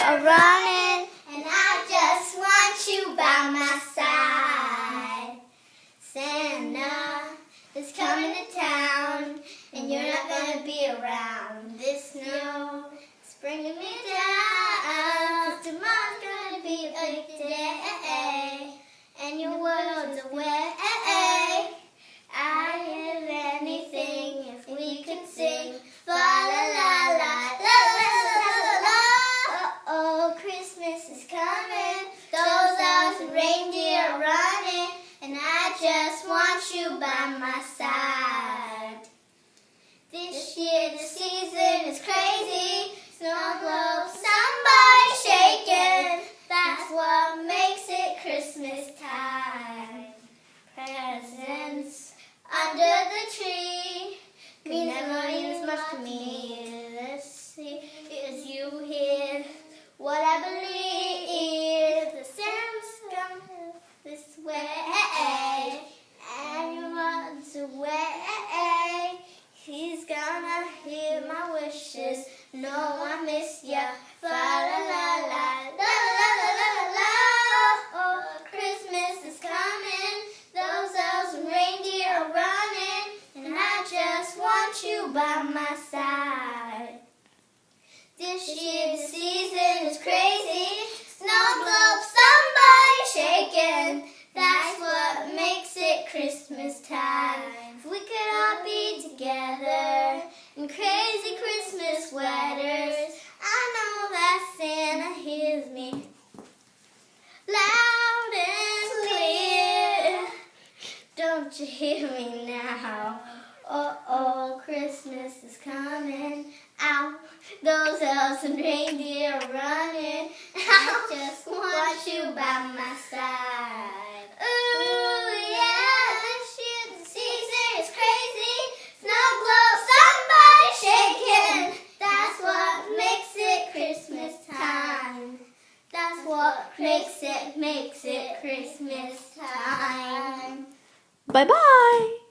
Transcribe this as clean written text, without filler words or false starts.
are running, and I just want you by my side. Santa is coming to town, and you're not gonna be around. This snow is bringing me down, 'cause tomorrow's gonna be a big day, and your world's away. I'd give anything if we could sing fa la la la la la la la. Oh, Christmas is coming, those elves and reindeer are running, and I just want you by my side. This year the season is crazy, snow globes, somebody shaking. That's what makes it Christmas time. Presents under the tree means means much to me. Let's see, is you here? What I believe, the Santa's coming this way, and you runs away. He's gonna hear my wishes. No, I miss ya. Fa la la la la la la la la. Oh, Christmas is coming. Those elves and reindeer are running, and I just want you by my side. This year the season is crazy. Snow globes, somebody shaking. That's what makes it Christmas time. If we could all be together in crazy Christmas sweaters, I know that Santa hears me loud and clear. Don't you hear me now? Oh, Christmas is coming out. Those elves and reindeer are running. I just want you by my side. Ooh, yeah, this year the season is crazy. Snow globes, somebody shaking. That's what makes it Christmas time. That's what makes it Christmas time. Bye-bye.